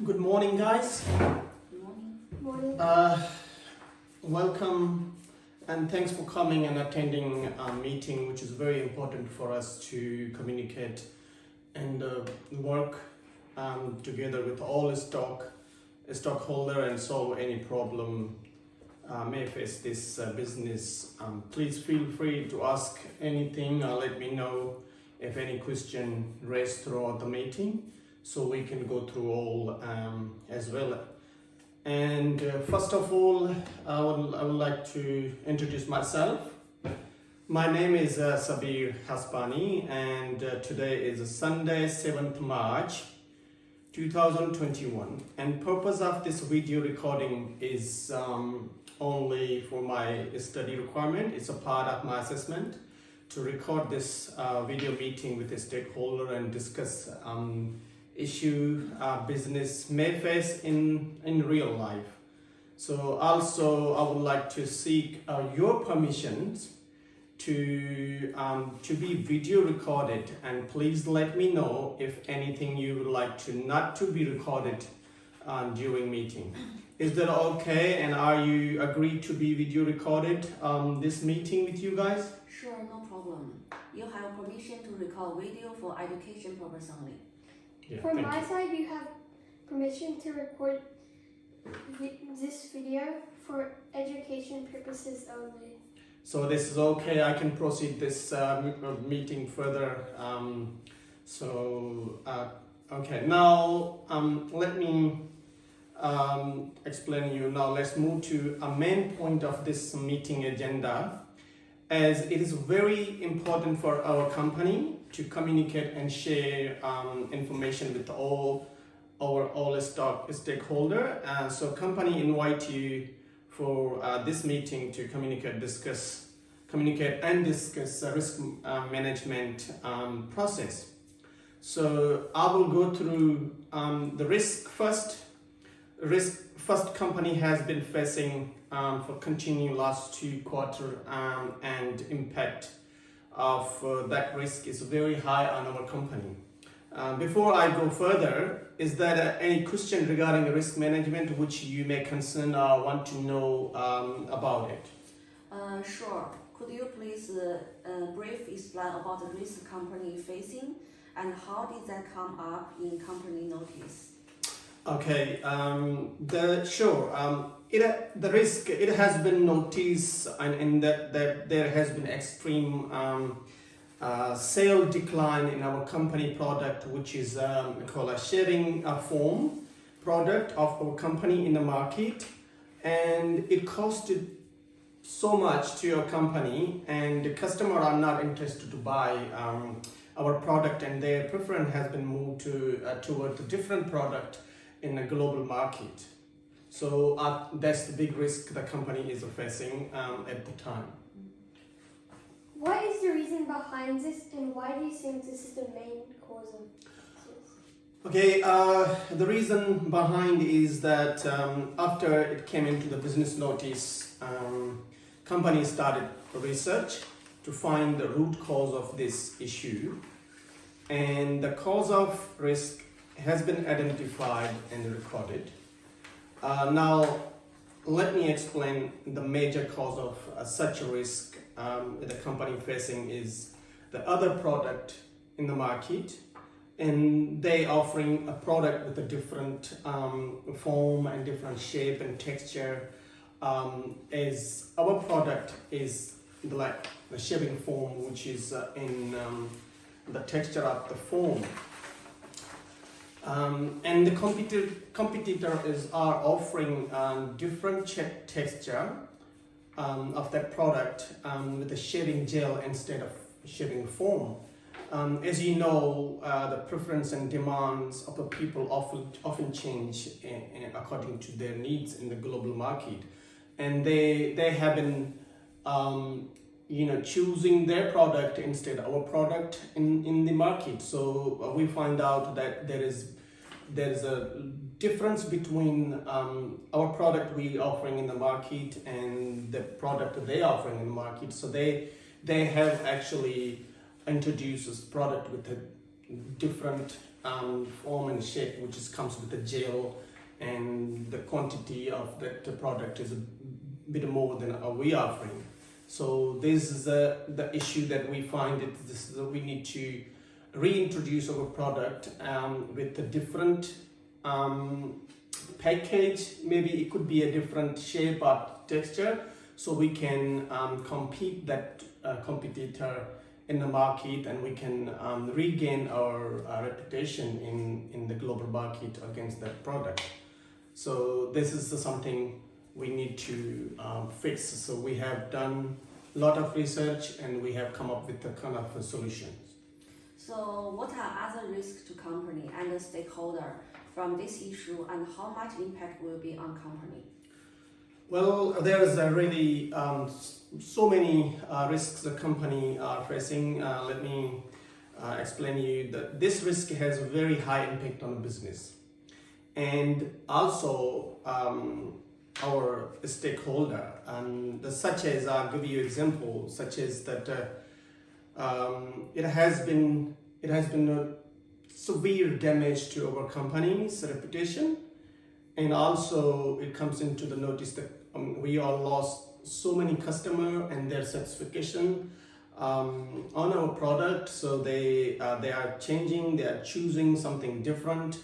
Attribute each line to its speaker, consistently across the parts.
Speaker 1: Good morning, guys.
Speaker 2: Good morning.
Speaker 3: Morning.
Speaker 1: Welcome and thanks for coming and attending our meeting, which is very important for us to communicate and work together with all stockholder and solve any problem may face this business. Please feel free to ask anything or let me know if any question raised throughout the meeting, so we can go through all as well. And first of all, I would like to introduce myself. My name is Sabir Risk, and today is Sunday, 7th March 2021. And purpose of this video recording is only for my study requirement. It's a part of my assessment to record this video meeting with a stakeholder and discuss issue business may face in real life. So also I would like to seek your permissions to be video recorded, and please let me know if anything you would like to not to be recorded during meeting. Is that okay? And are you agreed to be video recorded this meeting with you guys?
Speaker 2: Sure, no problem. You have permission to record video for education purpose only.
Speaker 1: Yeah,
Speaker 3: From
Speaker 1: thank
Speaker 3: my
Speaker 1: you.
Speaker 3: side, you have permission to record this video for education purposes only.
Speaker 1: So this is okay. I can proceed this meeting further. Okay. Now let me explain you. Now let's move to a main point of this meeting agenda, as it is very important for our company to communicate and share information with all stakeholder. So company invite you for this meeting to communicate and discuss risk management process. So I will go through the risk first. Risk first company has been facing for continue last 2 quarters, and impact of that risk is very high on our company. Before I go further, is there any question regarding risk management which you may concern or want to know about it?
Speaker 2: Sure. Could you please brief explain about the risk company facing and how did that come up in company notice?
Speaker 1: Okay, the risk, it has been noticed, and that there has been extreme sale decline in our company product, which is called a shaving foam product of our company in the market, and it costed so much to your company, and the customer are not interested to buy our product, and their preference has been moved to toward a different product in the global market. So that's the big risk the company is facing at the time.
Speaker 3: What is the reason behind this, and why do you think this is the main cause of this?
Speaker 1: Okay, the reason behind is that after it came into the business notice, company started research to find the root cause of this issue, and the cause of risk has been identified and recorded. Now, let me explain the major cause of such a risk the company facing is the other product in the market, and they offering a product with a different form and different shape and texture, as our product is like the shaving foam, which is in the texture of the foam. And the competitors are offering different texture of that product with the shaving gel instead of shaving foam. As you know, the preference and demands of the people often change according to their needs in the global market, and they have been choosing their product instead of our product in the market. So we find out that there is a difference between our product we offering in the market and the product they offering in the market. So they have actually introduced this product with a different form and shape, which comes with the gel, and the quantity of that product is a bit more than we are offering. So this is the issue that we find we need to reintroduce our product with a different package. Maybe it could be a different shape or texture, so we can compete that competitor in the market, and we can regain our reputation in the global market against that product. So this is something we need to fix. So we have done a lot of research, and we have come up with a kind of solutions.
Speaker 2: So what are other risks to company and the stakeholder from this issue, and how much impact will be on company?
Speaker 1: Well, there's really so many risks the company are facing. Let me explain you that this risk has a very high impact on the business, and also our stakeholder. And such as, I'll give you example, such as that it has been a severe damage to our company's reputation, and also it comes into the notice that we all lost so many customers and their satisfaction on our product. So they are changing, they are choosing something different,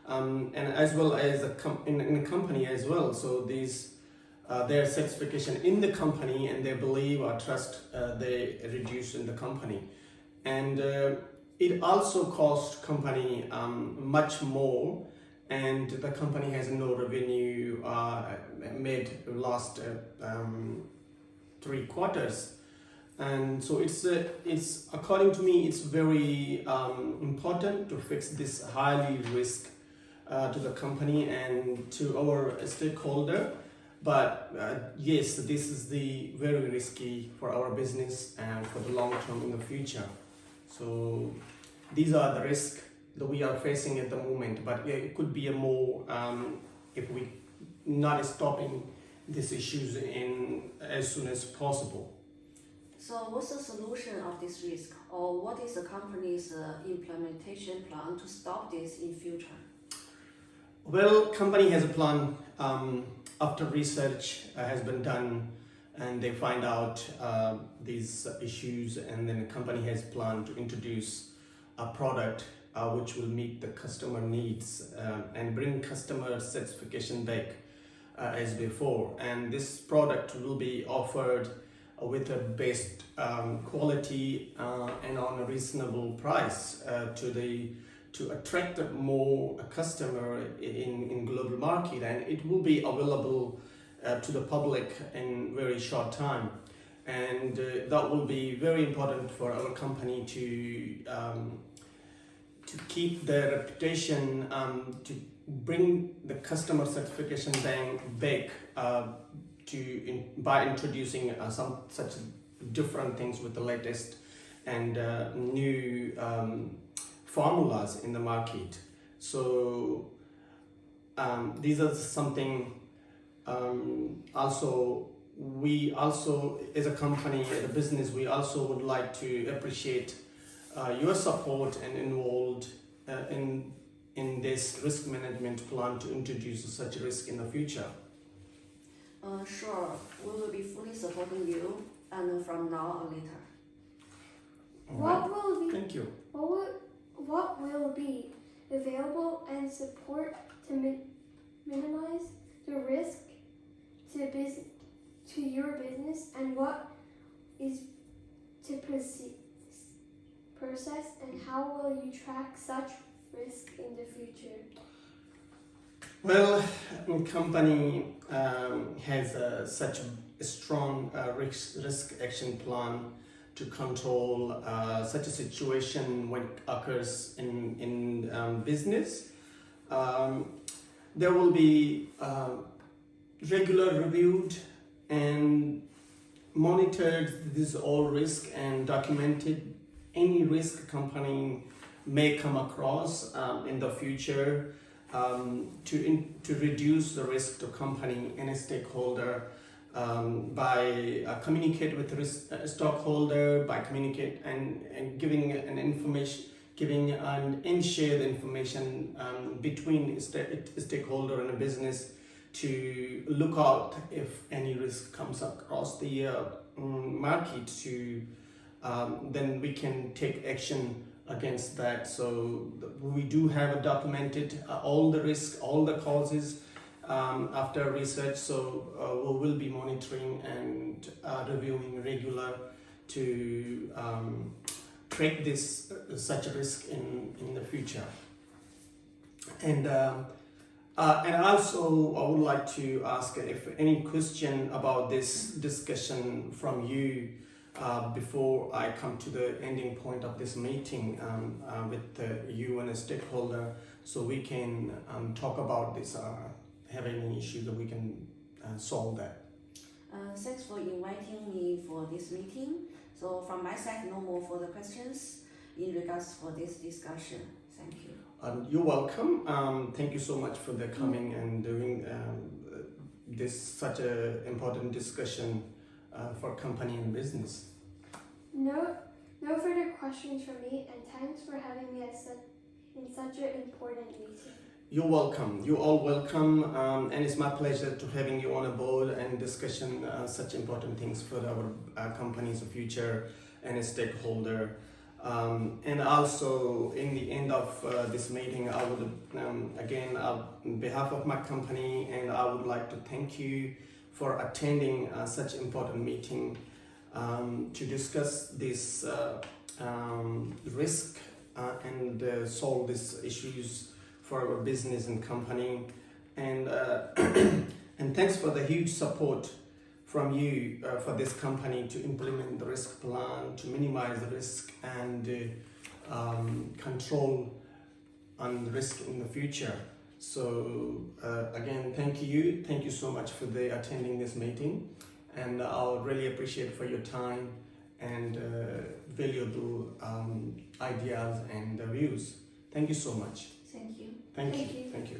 Speaker 1: and as well as in a company as well. So these their satisfaction in the company and their belief or trust they reduce in the company, and it also cost company much more, and the company has no revenue made last 3 quarters. And so it's according to me, it's very important to fix this highly risk to the company and to our stakeholder. But yes, this is the very risky for our business and for the long term in the future. So these are the risks that we are facing at the moment, but it could be a more if we not stopping these issues in as soon as possible.
Speaker 2: So what's the solution of this risk, or what is the company's implementation plan to stop this in future?
Speaker 1: Well, company has a plan after research has been done, and they find out these issues, and then the company has planned to introduce a product which will meet the customer needs and bring customer satisfaction back as before. And this product will be offered with a best quality and on a reasonable price to attract more customer in global market, and it will be available to the public in very short time. And that will be very important for our company to keep their reputation, to bring the customer satisfaction back by introducing some such different things with the latest and new formulas in the market. So these are something also we also as a company, as a business, we also would like to appreciate your support and involved in this risk management plan to introduce such risk in the future.
Speaker 2: Sure, we will be fully supporting you, and from now or later.
Speaker 3: What will be?
Speaker 1: Thank you.
Speaker 3: What will be available and support to minimize the risk to your business, and what is to process, and how will you track such risk in the future?
Speaker 1: Well, company has such a strong risk action plan to control such a situation when it occurs in business. There will be regular reviewed and monitored this all risk and documented any risk company may come across in the future to reduce the risk to company and a stakeholder by communicate with the stockholder, by communicate and giving an information, giving and share the information between stakeholder and a business to look out if any risk comes across the market to then we can take action against that. So we do have documented all the risks, all the causes after research. So we will be monitoring and reviewing regular to track this such a risk in the future. And also I would like to ask if any question about this discussion from you before I come to the ending point of this meeting with you and a stakeholder, so we can talk about this, have any issue that we can solve that.
Speaker 2: Thanks for inviting me for this meeting. So from my side, no more further questions in regards for this discussion. Thank you.
Speaker 1: You're welcome. Thank you so much for the coming and doing this such a important discussion for company and business.
Speaker 3: No further questions from me, and thanks for having me in such an important meeting.
Speaker 1: You're welcome. You're all welcome, and it's my pleasure to having you on a board and discussion such important things for our company's future and a stakeholder. And also, in the end of this meeting, I would again, on behalf of my company, and I would like to thank you for attending such important meeting to discuss this risk and solve these issues for our business and company. And and thanks for the huge support from you for this company to implement the risk plan, to minimize the risk and control on risk in the future. So again, thank you so much for attending this meeting, and I'll really appreciate for your time and valuable ideas and views. Thank you so much.
Speaker 2: Thank you.
Speaker 1: Thank
Speaker 3: Thank
Speaker 1: you.
Speaker 3: you.
Speaker 1: Thank you.